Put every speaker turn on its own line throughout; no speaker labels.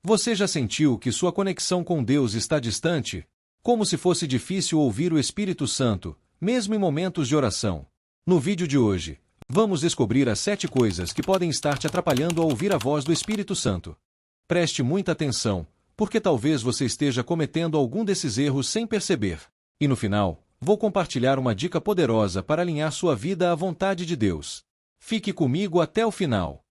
Você já sentiu que sua conexão com Deus está distante? Como se fosse difícil ouvir o Espírito Santo, mesmo em momentos de oração. No vídeo de hoje, vamos descobrir as 7 coisas que podem estar te atrapalhando a ouvir a voz do Espírito Santo. Preste muita atenção, porque talvez você esteja cometendo algum desses erros sem perceber. E no final, vou compartilhar uma dica poderosa para alinhar sua vida à vontade de Deus. Fique comigo até o final.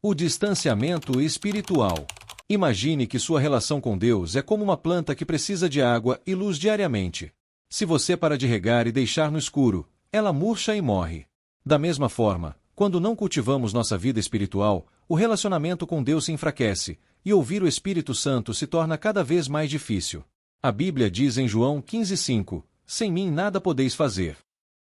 O distanciamento espiritual. Imagine que sua relação com Deus é como uma planta que precisa de água e luz diariamente. Se você para de regar e deixar no escuro, ela murcha e morre. Da mesma forma, quando não cultivamos nossa vida espiritual, o relacionamento com Deus se enfraquece, e ouvir o Espírito Santo se torna cada vez mais difícil. A Bíblia diz em João 15:5, sem mim nada podeis fazer.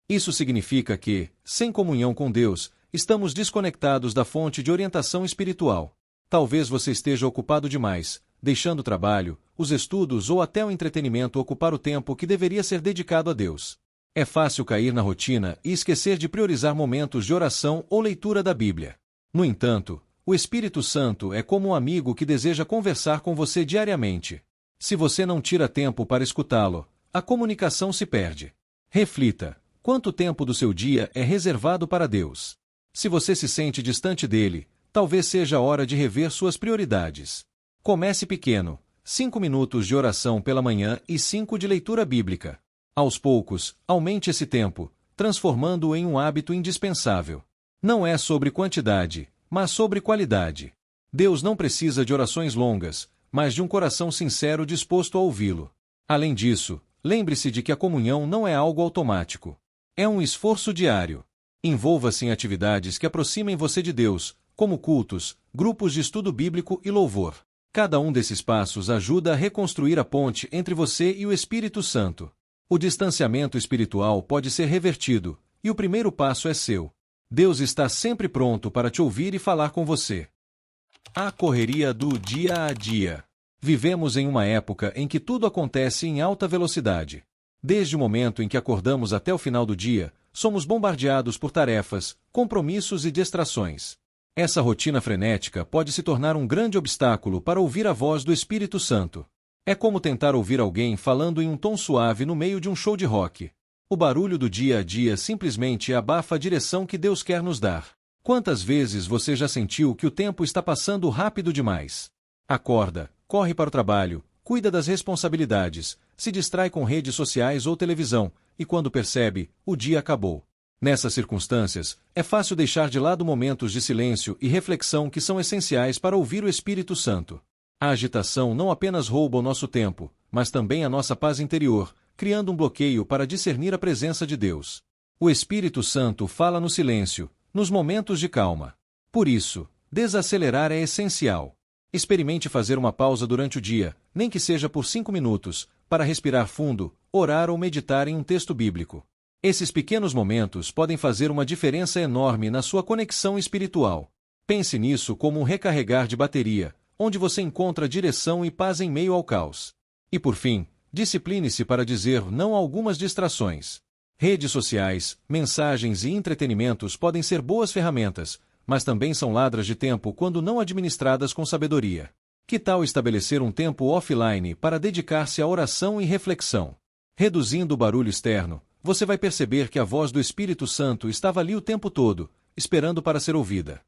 Isso significa que, sem comunhão com Deus, estamos desconectados da fonte de orientação espiritual. Talvez você esteja ocupado demais, deixando o trabalho, os estudos ou até o entretenimento ocupar o tempo que deveria ser dedicado a Deus. É fácil cair na rotina e esquecer de priorizar momentos de oração ou leitura da Bíblia. No entanto, o Espírito Santo é como um amigo que deseja conversar com você diariamente. Se você não tira tempo para escutá-lo, a comunicação se perde. Reflita: quanto tempo do seu dia é reservado para Deus? Se você se sente distante dele, talvez seja a hora de rever suas prioridades. Comece pequeno, 5 minutos de oração pela manhã e 5 de leitura bíblica. Aos poucos, aumente esse tempo, transformando-o em um hábito indispensável. Não é sobre quantidade, mas sobre qualidade. Deus não precisa de orações longas, mas de um coração sincero disposto a ouvi-lo. Além disso, lembre-se de que a comunhão não é algo automático. É um esforço diário. Envolva-se em atividades que aproximem você de Deus, como cultos, grupos de estudo bíblico e louvor. Cada um desses passos ajuda a reconstruir a ponte entre você e o Espírito Santo. O distanciamento espiritual pode ser revertido, e o primeiro passo é seu. Deus está sempre pronto para te ouvir e falar com você. A correria do dia a dia. Vivemos em uma época em que tudo acontece em alta velocidade. Desde o momento em que acordamos até o final do dia, somos bombardeados por tarefas, compromissos e distrações. Essa rotina frenética pode se tornar um grande obstáculo para ouvir a voz do Espírito Santo. É como tentar ouvir alguém falando em um tom suave no meio de um show de rock. O barulho do dia a dia simplesmente abafa a direção que Deus quer nos dar. Quantas vezes você já sentiu que o tempo está passando rápido demais? Acorda, corre para o trabalho, cuida das responsabilidades, se distrai com redes sociais ou televisão, e quando percebe, o dia acabou. Nessas circunstâncias, é fácil deixar de lado momentos de silêncio e reflexão que são essenciais para ouvir o Espírito Santo. A agitação não apenas rouba o nosso tempo, mas também a nossa paz interior, criando um bloqueio para discernir a presença de Deus. O Espírito Santo fala no silêncio, nos momentos de calma. Por isso, desacelerar é essencial. Experimente fazer uma pausa durante o dia, nem que seja por 5 minutos, para respirar fundo, orar ou meditar em um texto bíblico. Esses pequenos momentos podem fazer uma diferença enorme na sua conexão espiritual. Pense nisso como um recarregar de bateria, onde você encontra direção e paz em meio ao caos. E por fim, discipline-se para dizer não a algumas distrações. Redes sociais, mensagens e entretenimentos podem ser boas ferramentas, mas também são ladras de tempo quando não administradas com sabedoria. Que tal estabelecer um tempo offline para dedicar-se à oração e reflexão? Reduzindo o barulho externo, você vai perceber que a voz do Espírito Santo estava ali o tempo todo, esperando para ser ouvida.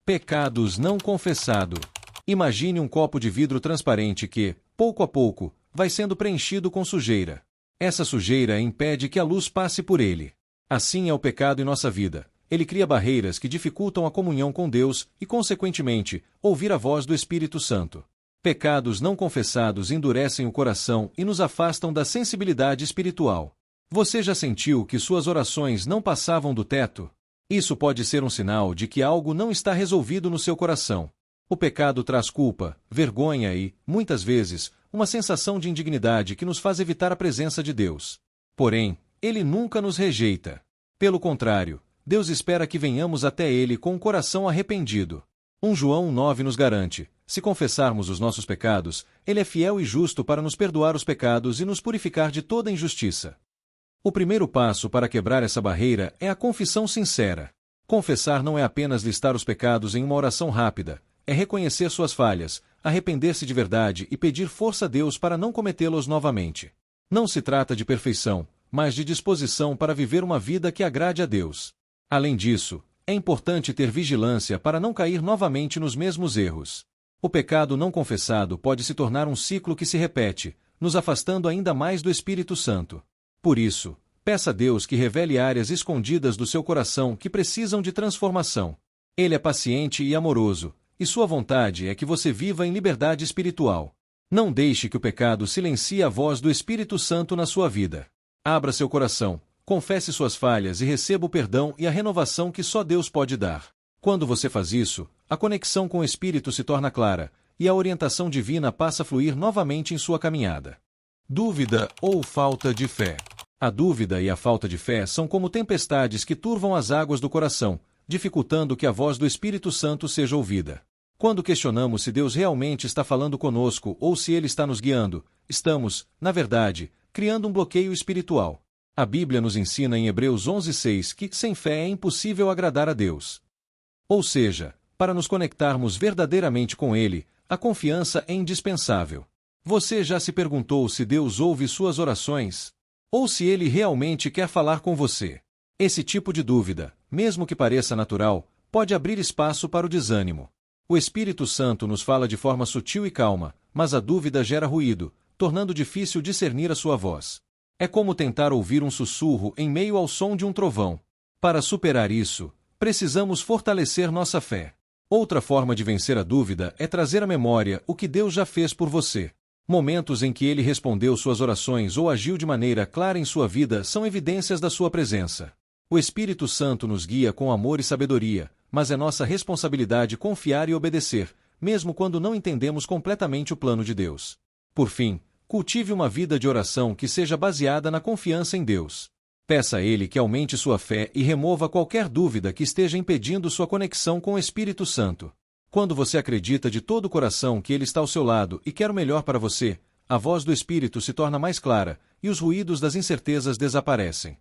Pecados não confessados. Imagine um copo de vidro transparente que, pouco a pouco, vai sendo preenchido com sujeira. Essa sujeira impede que a luz passe por ele. Assim é o pecado em nossa vida. Ele cria barreiras que dificultam a comunhão com Deus e, consequentemente, ouvir a voz do Espírito Santo. Pecados não confessados endurecem o coração e nos afastam da sensibilidade espiritual. Você já sentiu que suas orações não passavam do teto? Isso pode ser um sinal de que algo não está resolvido no seu coração. O pecado traz culpa, vergonha e, muitas vezes, uma sensação de indignidade que nos faz evitar a presença de Deus. Porém, Ele nunca nos rejeita. Pelo contrário, Deus espera que venhamos até Ele com um coração arrependido. 1 João 9 nos garante: se confessarmos os nossos pecados, Ele é fiel e justo para nos perdoar os pecados e nos purificar de toda injustiça. O primeiro passo para quebrar essa barreira é a confissão sincera. Confessar não é apenas listar os pecados em uma oração rápida, é reconhecer suas falhas, arrepender-se de verdade e pedir força a Deus para não cometê-los novamente. Não se trata de perfeição, mas de disposição para viver uma vida que agrade a Deus. Além disso, é importante ter vigilância para não cair novamente nos mesmos erros. O pecado não confessado pode se tornar um ciclo que se repete, nos afastando ainda mais do Espírito Santo. Por isso, peça a Deus que revele áreas escondidas do seu coração que precisam de transformação. Ele é paciente e amoroso, e sua vontade é que você viva em liberdade espiritual. Não deixe que o pecado silencie a voz do Espírito Santo na sua vida. Abra seu coração, confesse suas falhas e receba o perdão e a renovação que só Deus pode dar. Quando você faz isso, a conexão com o Espírito se torna clara, e a orientação divina passa a fluir novamente em sua caminhada. Dúvida ou falta de fé. A dúvida e a falta de fé são como tempestades que turvam as águas do coração, dificultando que a voz do Espírito Santo seja ouvida. Quando questionamos se Deus realmente está falando conosco ou se Ele está nos guiando, estamos, na verdade, criando um bloqueio espiritual. A Bíblia nos ensina em Hebreus 11:6 que, sem fé, é impossível agradar a Deus. Ou seja, para nos conectarmos verdadeiramente com Ele, a confiança é indispensável. Você já se perguntou se Deus ouve suas orações? Ou se Ele realmente quer falar com você? Esse tipo de dúvida, mesmo que pareça natural, pode abrir espaço para o desânimo. O Espírito Santo nos fala de forma sutil e calma, mas a dúvida gera ruído, tornando difícil discernir a sua voz. É como tentar ouvir um sussurro em meio ao som de um trovão. Para superar isso, precisamos fortalecer nossa fé. Outra forma de vencer a dúvida é trazer à memória o que Deus já fez por você. Momentos em que Ele respondeu suas orações ou agiu de maneira clara em sua vida são evidências da sua presença. O Espírito Santo nos guia com amor e sabedoria, mas é nossa responsabilidade confiar e obedecer, mesmo quando não entendemos completamente o plano de Deus. Por fim, cultive uma vida de oração que seja baseada na confiança em Deus. Peça a Ele que aumente sua fé e remova qualquer dúvida que esteja impedindo sua conexão com o Espírito Santo. Quando você acredita de todo o coração que Ele está ao seu lado e quer o melhor para você, a voz do Espírito se torna mais clara, e os ruídos das incertezas desaparecem.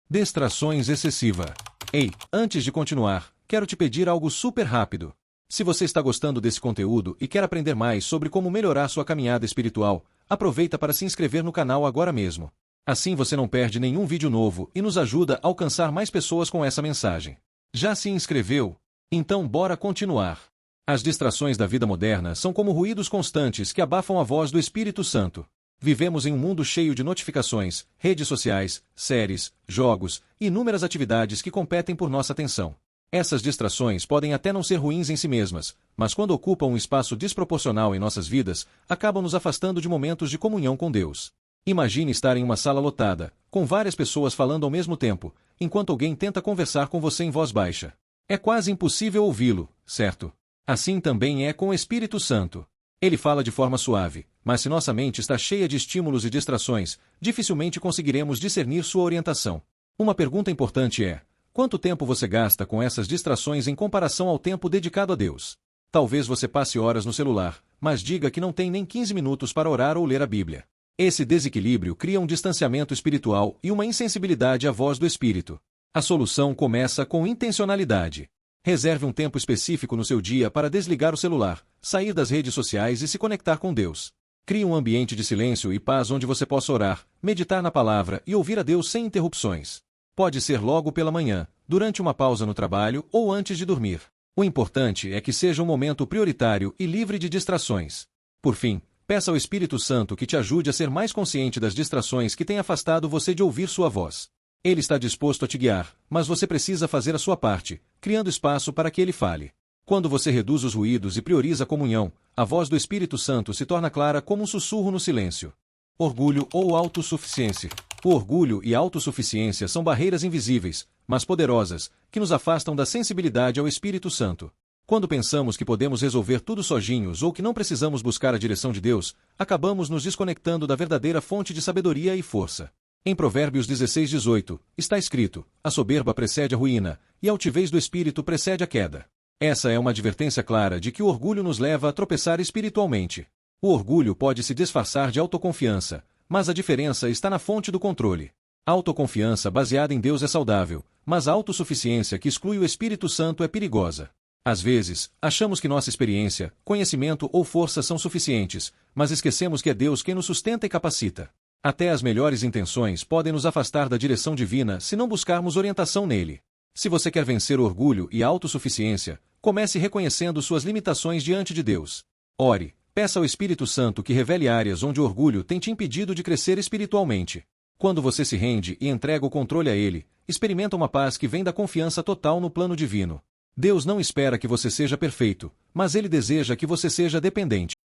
Distrações excessiva. Ei, antes de continuar, quero te pedir algo super rápido. Se você está gostando desse conteúdo e quer aprender mais sobre como melhorar sua caminhada espiritual, aproveita para se inscrever no canal agora mesmo. Assim você não perde nenhum vídeo novo e nos ajuda a alcançar mais pessoas com essa mensagem. Já se inscreveu? Então bora continuar. As distrações da vida moderna são como ruídos constantes que abafam a voz do Espírito Santo. Vivemos em um mundo cheio de notificações, redes sociais, séries, jogos e inúmeras atividades que competem por nossa atenção. Essas distrações podem até não ser ruins em si mesmas, mas quando ocupam um espaço desproporcional em nossas vidas, acabam nos afastando de momentos de comunhão com Deus. Imagine estar em uma sala lotada, com várias pessoas falando ao mesmo tempo, enquanto alguém tenta conversar com você em voz baixa. É quase impossível ouvi-lo, certo? Assim também é com o Espírito Santo. Ele fala de forma suave, mas se nossa mente está cheia de estímulos e distrações, dificilmente conseguiremos discernir sua orientação. Uma pergunta importante é: quanto tempo você gasta com essas distrações em comparação ao tempo dedicado a Deus? Talvez você passe horas no celular, mas diga que não tem nem 15 minutos para orar ou ler a Bíblia. Esse desequilíbrio cria um distanciamento espiritual e uma insensibilidade à voz do Espírito. A solução começa com intencionalidade. Reserve um tempo específico no seu dia para desligar o celular, sair das redes sociais e se conectar com Deus. Crie um ambiente de silêncio e paz onde você possa orar, meditar na palavra e ouvir a Deus sem interrupções. Pode ser logo pela manhã, durante uma pausa no trabalho ou antes de dormir. O importante é que seja um momento prioritário e livre de distrações. Por fim, peça ao Espírito Santo que te ajude a ser mais consciente das distrações que têm afastado você de ouvir sua voz. Ele está disposto a te guiar, mas você precisa fazer a sua parte, criando espaço para que ele fale. Quando você reduz os ruídos e prioriza a comunhão, a voz do Espírito Santo se torna clara como um sussurro no silêncio. Orgulho ou autossuficiência. O orgulho e a autossuficiência são barreiras invisíveis, mas poderosas, que nos afastam da sensibilidade ao Espírito Santo. Quando pensamos que podemos resolver tudo sozinhos ou que não precisamos buscar a direção de Deus, acabamos nos desconectando da verdadeira fonte de sabedoria e força. Em Provérbios 16:18, está escrito: a soberba precede a ruína, e a altivez do espírito precede a queda. Essa é uma advertência clara de que o orgulho nos leva a tropeçar espiritualmente. O orgulho pode se disfarçar de autoconfiança, mas a diferença está na fonte do controle. A autoconfiança baseada em Deus é saudável, mas a autossuficiência que exclui o Espírito Santo é perigosa. Às vezes, achamos que nossa experiência, conhecimento ou força são suficientes, mas esquecemos que é Deus quem nos sustenta e capacita. Até as melhores intenções podem nos afastar da direção divina se não buscarmos orientação nele. Se você quer vencer o orgulho e a autossuficiência, comece reconhecendo suas limitações diante de Deus. Ore, peça ao Espírito Santo que revele áreas onde o orgulho tem te impedido de crescer espiritualmente. Quando você se rende e entrega o controle a Ele, experimenta uma paz que vem da confiança total no plano divino. Deus não espera que você seja perfeito, mas Ele deseja que você seja dependente.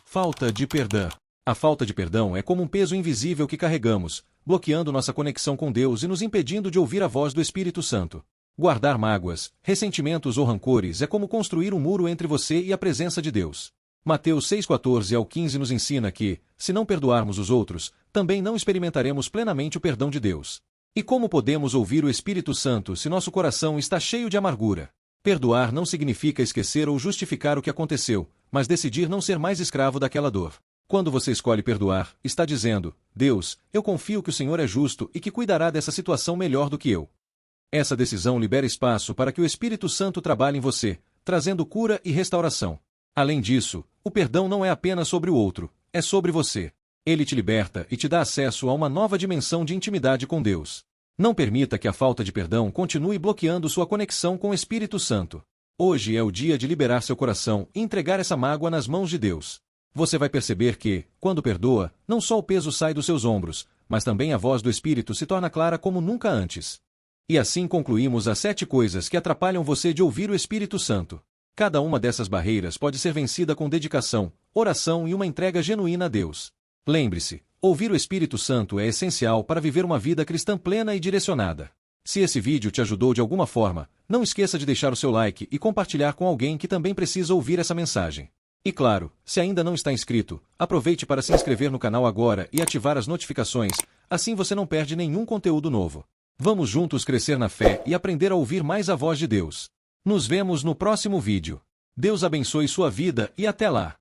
Falta de perdão. A falta de perdão é como um peso invisível que carregamos, bloqueando nossa conexão com Deus e nos impedindo de ouvir a voz do Espírito Santo. Guardar mágoas, ressentimentos ou rancores é como construir um muro entre você e a presença de Deus. Mateus 6:14-15 nos ensina que, se não perdoarmos os outros, também não experimentaremos plenamente o perdão de Deus. E como podemos ouvir o Espírito Santo se nosso coração está cheio de amargura? Perdoar não significa esquecer ou justificar o que aconteceu, mas decidir não ser mais escravo daquela dor. Quando você escolhe perdoar, está dizendo: Deus, eu confio que o Senhor é justo e que cuidará dessa situação melhor do que eu. Essa decisão libera espaço para que o Espírito Santo trabalhe em você, trazendo cura e restauração. Além disso, o perdão não é apenas sobre o outro, é sobre você. Ele te liberta e te dá acesso a uma nova dimensão de intimidade com Deus. Não permita que a falta de perdão continue bloqueando sua conexão com o Espírito Santo. Hoje é o dia de liberar seu coração e entregar essa mágoa nas mãos de Deus. Você vai perceber que, quando perdoa, não só o peso sai dos seus ombros, mas também a voz do Espírito se torna clara como nunca antes. E assim concluímos as 7 coisas que atrapalham você de ouvir o Espírito Santo. Cada uma dessas barreiras pode ser vencida com dedicação, oração e uma entrega genuína a Deus. Lembre-se, ouvir o Espírito Santo é essencial para viver uma vida cristã plena e direcionada. Se esse vídeo te ajudou de alguma forma, não esqueça de deixar o seu like e compartilhar com alguém que também precisa ouvir essa mensagem. E claro, se ainda não está inscrito, aproveite para se inscrever no canal agora e ativar as notificações, assim você não perde nenhum conteúdo novo. Vamos juntos crescer na fé e aprender a ouvir mais a voz de Deus. Nos vemos no próximo vídeo. Deus abençoe sua vida e até lá!